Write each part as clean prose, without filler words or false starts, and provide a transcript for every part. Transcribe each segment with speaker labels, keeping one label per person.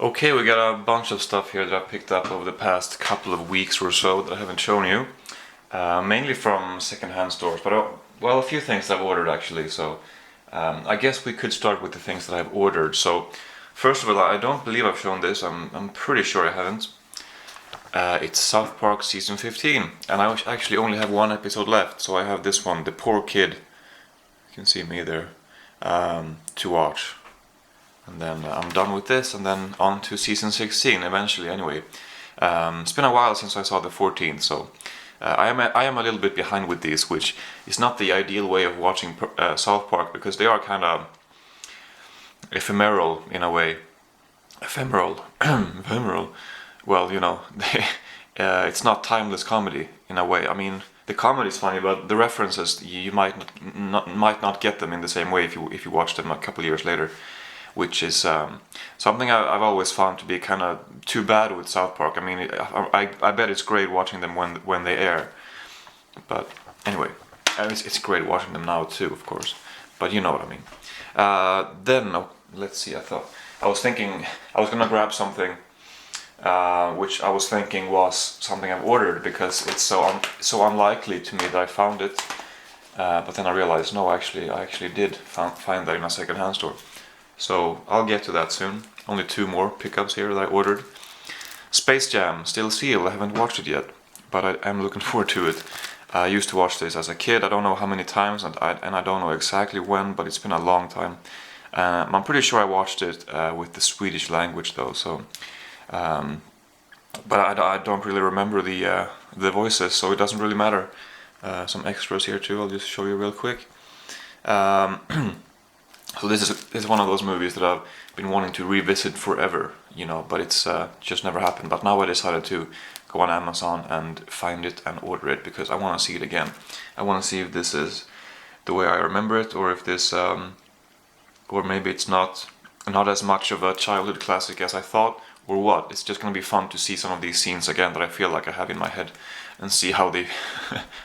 Speaker 1: Okay, we got a bunch of stuff here that I picked up over the past couple of weeks or so that I haven't shown you. Mainly from second-hand stores, but well, a few things I've ordered actually. So I guess we could start with the things that I've ordered. So first of all, I don't believe I've shown this. I'm pretty sure I haven't. It's South Park season 15, and I actually only have one episode left. So I have this one, The Poor Kid. You can see me there, to watch. And then I'm done with this, and then on to season 16 eventually. Anyway, it's been a while since I saw the 14th, so I am a little bit behind with these, which is not the ideal way of watching South Park, because they are kind of ephemeral in a way. Ephemeral, ephemeral. Well, you know, it's not timeless comedy in a way. I mean, the comedy is funny, but the references you might not get them in the same way if you watch them a couple of years later. Which is something I've always found to be kind of too bad with South Park. I mean, I bet it's great watching them when they air, but anyway, it's great watching them now too, of course. But you know what I mean. Then let's see. I was thinking I was gonna grab something, which I was thinking was something I've ordered because it's so unlikely to me that I found it. But then I realized no, actually I did find that in a second-hand store. So I'll get to that soon. Only two more pickups here that I ordered. Space Jam, still sealed. I haven't watched it yet, but I am looking forward to it. I used to watch this as a kid. I don't know how many times, and I don't know exactly when, but it's been a long time. I'm pretty sure I watched it with the Swedish language though. So, but I don't really remember the voices, so it doesn't really matter. Some extras here too. I'll just show you real quick. So this is one of those movies that I've been wanting to revisit forever, you know, but it's just never happened. But now I decided to go on Amazon and find it and order it because I want to see it again. I want to see if this is the way I remember it, or if this, or maybe it's not as much of a childhood classic as I thought, or what. It's just going to be fun to see some of these scenes again that I feel like I have in my head, and see how they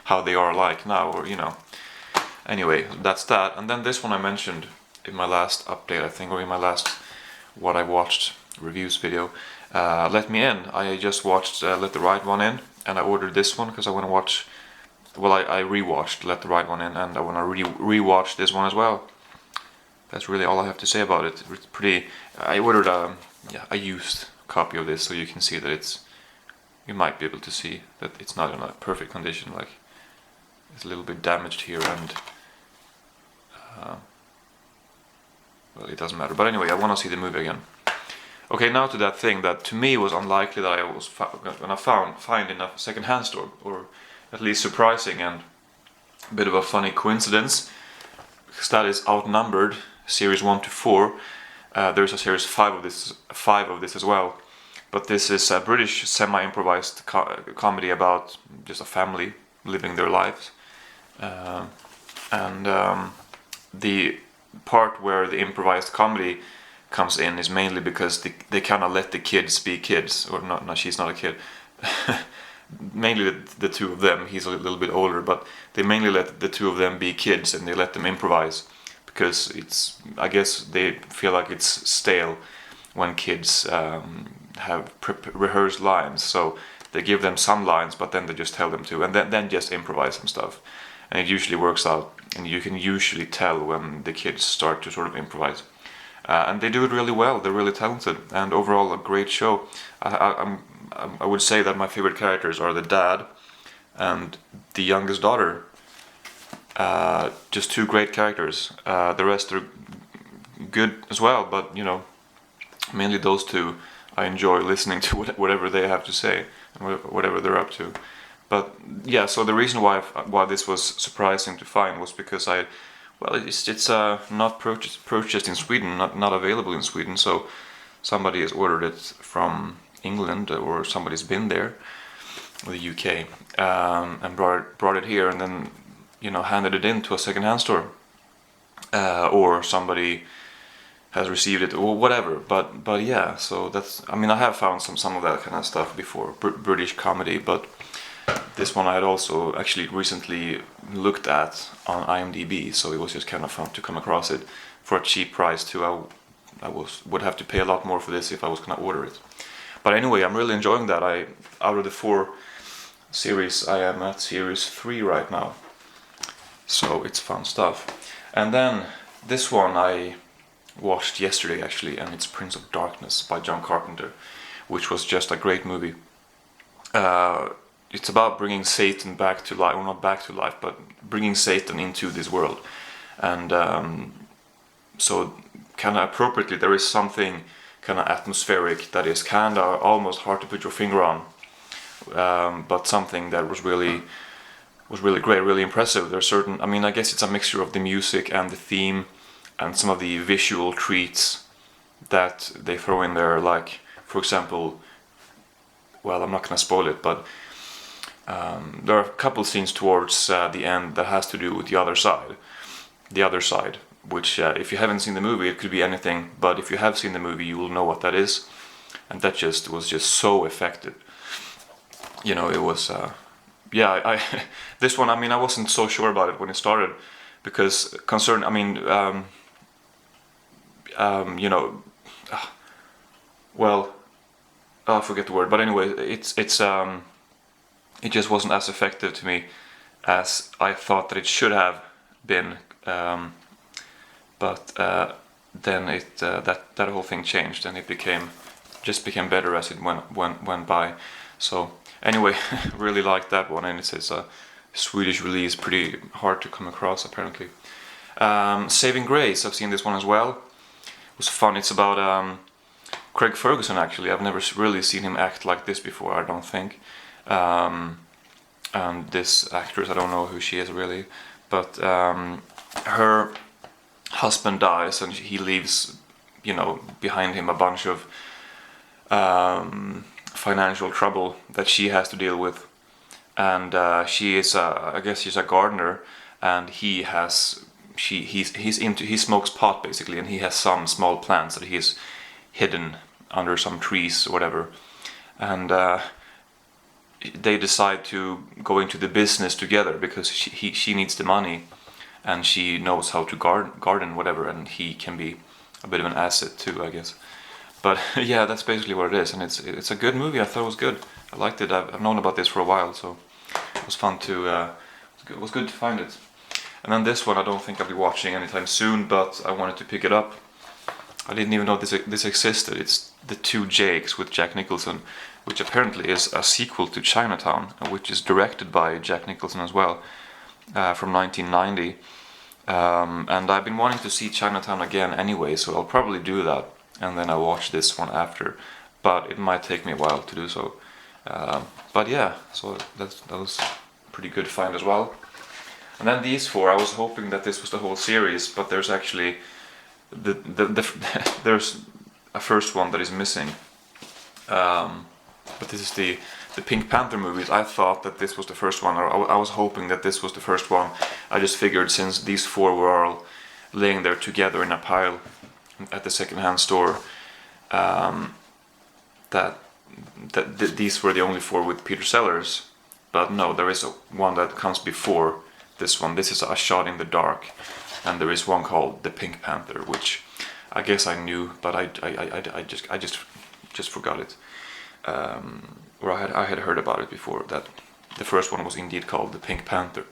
Speaker 1: how they are like now, or you know. Anyway, that's that. And then this one I mentioned in my last update, I think, or in my last what I watched reviews video, Let Me In. I just watched Let the Right One In, and I ordered this one because I want to watch, well, I rewatched Let the Right One In, and I want to rewatch this one as well. That's really all I have to say about it. It's pretty, I ordered a used copy of this, so you can see that you might be able to see that it's not in a perfect condition, like it's a little bit damaged here, and well, it doesn't matter. But anyway, I want to see the movie again. Okay, now to that thing that to me was unlikely that I was gonna find in a second-hand store, or at least surprising and a bit of a funny coincidence, because that is Outnumbered, series 1 to 4. There's a series 5 of this as well. But this is a British semi-improvised comedy about just a family living their lives, and the part where the improvised comedy comes in is mainly because they kind of let the kids be kids, or not. No, she's not a kid. Mainly the two of them. He's a little bit older, but they mainly let the two of them be kids, and they let them improvise because I guess they feel like it's stale when kids have rehearsed lines. So they give them some lines, but then they just tell them to, and then just improvise some stuff. And it usually works out, and you can usually tell when the kids start to sort of improvise. And they do it really well. They're really talented, and overall a great show. I would say that my favorite characters are the dad and the youngest daughter. Just two great characters. The rest are good as well, but you know, mainly those two. I enjoy listening to whatever they have to say and whatever they're up to. But yeah, so the reason why this was surprising to find was because it's not purchased in Sweden, not available in Sweden. So somebody has ordered it from England, or somebody's been there, or the UK, and brought it here, and then handed it in to a second-hand store, or somebody has received it or whatever. But yeah, so I have found some of that kind of stuff before, British comedy, but this one I had also actually recently looked at on IMDb, so it was just kind of fun to come across it for a cheap price too. would have to pay a lot more for this if I was gonna order it. But anyway, I'm really enjoying that. Out of the 4 series, I am at series 3 right now, so it's fun stuff. And then this one I watched yesterday actually, and it's Prince of Darkness by John Carpenter, which was just a great movie. It's about bringing Satan back to life, or not back to life, but bringing Satan into this world. And so kind of appropriately, there is something kind of atmospheric that is kind of almost hard to put your finger on, but something that was really great, really impressive. There's certain, I mean, I guess it's a mixture of the music and the theme and some of the visual treats that they throw in there, like, for example, well, I'm not gonna spoil it, but there are a couple scenes towards the end that has to do with the other side, which if you haven't seen the movie, it could be anything, but if you have seen the movie, you will know what that is, and that was just so effective. You know, it was, I this one, I mean, I wasn't so sure about it when it started, because I mean, you know, well, I forget the word, but anyway, it just wasn't as effective to me as I thought that it should have been. But then that whole thing changed, and it became better as it went by. So anyway, really liked that one, and it's a Swedish release, pretty hard to come across apparently. Saving Grace, I've seen this one as well. It was fun. It's about Craig Ferguson actually. I've never really seen him act like this before, I don't think. And this actress, I don't know who she is really, but her husband dies and he leaves, you know, behind him a bunch of financial trouble that she has to deal with. And she is, I guess she's a gardener, and he smokes pot basically, and he has some small plants that he's hidden under some trees or whatever. And they decide to go into the business together because she needs the money, and she knows how to garden whatever, and he can be a bit of an asset too, I guess. But yeah, that's basically what it is, and it's a good movie. I thought it was good. I liked it. I've known about this for a while, so it was fun to. It was good to find it. And then this one, I don't think I'll be watching anytime soon, but I wanted to pick it up. I didn't even know this existed. It's The Two Jakes with Jack Nicholson, which apparently is a sequel to Chinatown, which is directed by Jack Nicholson as well, from 1990. And I've been wanting to see Chinatown again anyway, so I'll probably do that, and then I'll watch this one after. But it might take me a while to do so. But yeah, so that was a pretty good find as well. And then these 4, I was hoping that this was the whole series, but there's actually there's a first one that is missing. But this is the Pink Panther movies. I thought that this was the first one, or I was hoping that this was the first one. I just figured since these 4 were all laying there together in a pile at the secondhand store, that these were the only 4 with Peter Sellers. But no, there is one that comes before this one. This is A Shot in the Dark, and there is one called The Pink Panther, which I guess I knew, but I just forgot it. Or I had heard about it before, that the first one was indeed called The Pink Panther,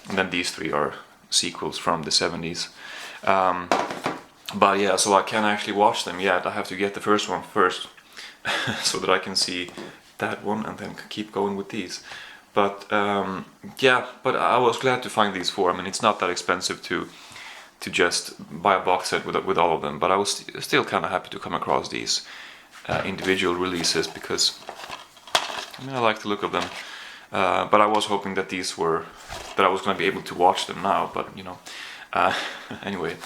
Speaker 1: and then these 3 are sequels from the 70s. But yeah, so I can't actually watch them yet. I have to get the first one first, so that I can see that one and then keep going with these. But yeah, but I was glad to find these 4. I mean, it's not that expensive to just buy a box set with all of them, but I was still kind of happy to come across these individual releases, because I mean, I like the look of them. But I was hoping that that I was going to be able to watch them now, but you know, anyway.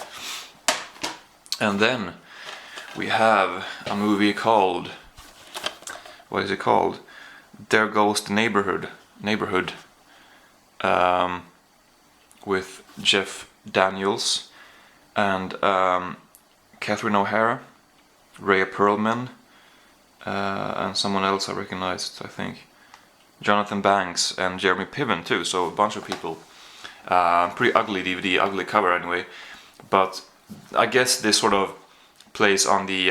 Speaker 1: And then we have a movie called, what is it called? There Goes the Neighborhood, with Jeff Daniels and Catherine O'Hara, Rhea Perlman, and someone else I recognized, I think, Jonathan Banks and Jeremy Piven too. So a bunch of people. Pretty ugly DVD, ugly cover anyway. But I guess this sort of plays on the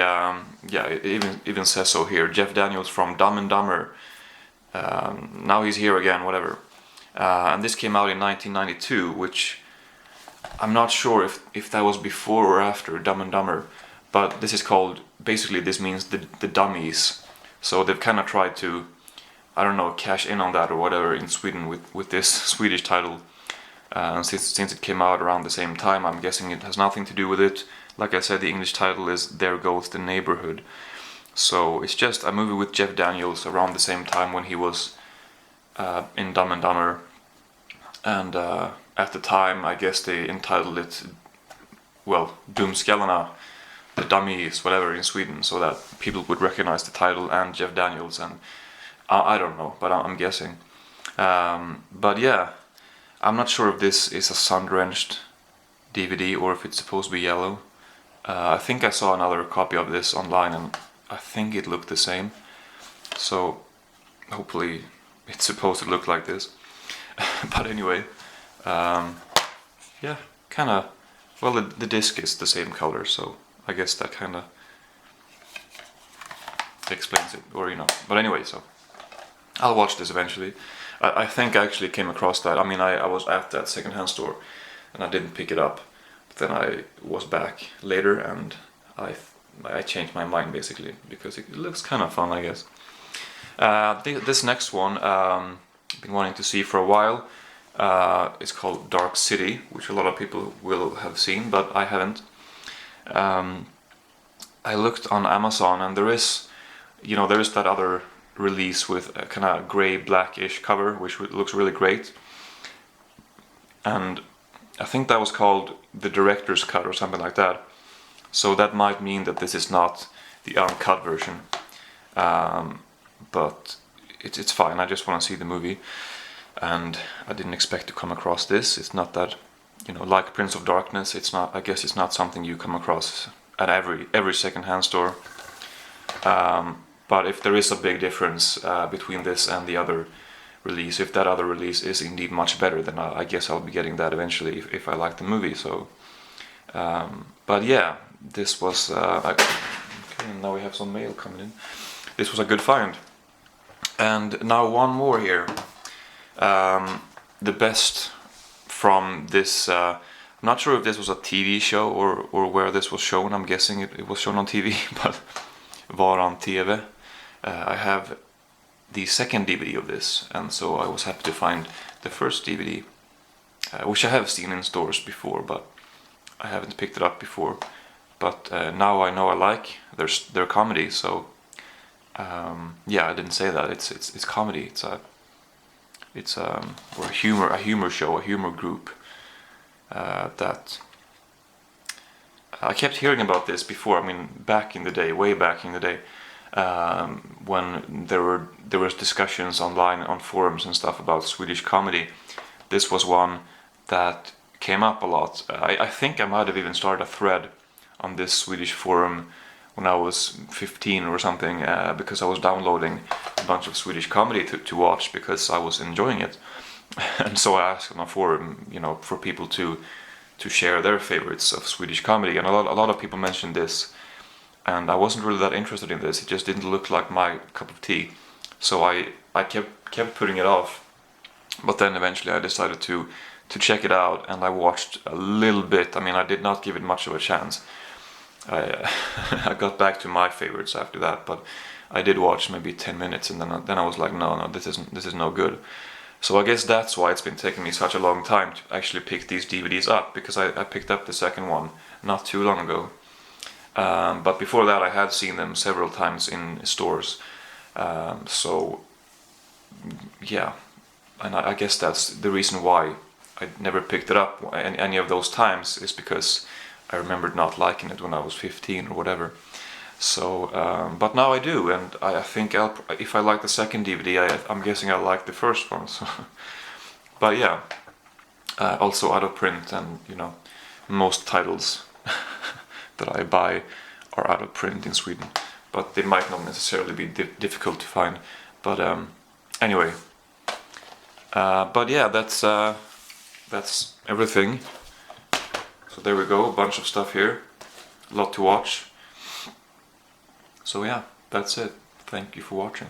Speaker 1: yeah, it even says so here. Jeff Daniels from Dumb and Dumber. Now he's here again, whatever. And this came out in 1992, which I'm not sure if that was before or after Dumb and Dumber, but this is called, basically this means the dummies. So they've kind of tried to, I don't know, cash in on that or whatever in Sweden with this Swedish title. Since it came out around the same time, I'm guessing it has nothing to do with it. Like I said, the English title is There Goes the Neighborhood. So it's just a movie with Jeff Daniels around the same time when he was in Dumb and Dumber. And at the time, I guess they entitled it, well, Dumskallarna, the dummies, whatever, in Sweden, so that people would recognize the title and Jeff Daniels, and I don't know, but I'm guessing. But yeah, I'm not sure if this is a sun-drenched DVD or if it's supposed to be yellow. I think I saw another copy of this online and I think it looked the same. So hopefully it's supposed to look like this. But anyway, yeah, kind of, well, the disc is the same color, so I guess that kind of explains it, or you know. But anyway, so I'll watch this eventually. I think I actually came across that. I mean, I was at that secondhand store and I didn't pick it up. But then I was back later and I changed my mind basically because it looks kind of fun, I guess. This next one I've been wanting to see for a while. It's called Dark City, which a lot of people will have seen, but I haven't. I looked on Amazon and there is that other release with a kind of grey blackish cover which looks really great, and I think that was called the director's cut or something like that, so that might mean that this is not the uncut version, but it's fine. I just want to see the movie and I didn't expect to come across this. It's not that, like Prince of Darkness, it's not, I guess it's not something you come across at every second-hand store. But if there is a big difference between this and the other release, if that other release is indeed much better, then I guess I'll be getting that eventually if I like the movie. So, but yeah, this was. Okay, now we have some mail coming in. This was a good find. And now one more here. The best from this. I'm not sure if this was a TV show or where this was shown. I'm guessing it was shown on TV, but var on TV. I have the second DVD of this, and so I was happy to find the first DVD, which I have seen in stores before, but I haven't picked it up before. But now I know I like their comedy, so yeah, I didn't say that. It's comedy. It's or a humor show, a humor group that I kept hearing about this before. I mean, back in the day, way back in the day, when there was discussions online on forums and stuff about Swedish comedy. This was one that came up a lot. I think I might have even started a thread on this Swedish forum when I was 15 or something, because I was downloading a bunch of Swedish comedy to watch because I was enjoying it. And so I asked on a forum, for people to share their favorites of Swedish comedy, and a lot of people mentioned this, and I wasn't really that interested in this. It just didn't look like my cup of tea, so I kept putting it off. But then eventually I decided to check it out, and I watched a little bit. I mean, I did not give it much of a chance. I got back to my favorites after that, but I did watch maybe 10 minutes, and then I was like, no, this is no good. So I guess that's why it's been taking me such a long time to actually pick these DVDs up, because I picked up the second one not too long ago. But before that I had seen them several times in stores. So yeah, and I guess that's the reason why I never picked it up any of those times, is because I remembered not liking it when I was 15 or whatever. So, but now I do, and I think if I like the second DVD, I'm guessing I like the first one. So. But yeah, also out of print, and most titles that I buy are out of print in Sweden, but they might not necessarily be difficult to find. But anyway, but yeah, that's everything. So there we go, a bunch of stuff here, a lot to watch. So yeah, that's it. Thank you for watching.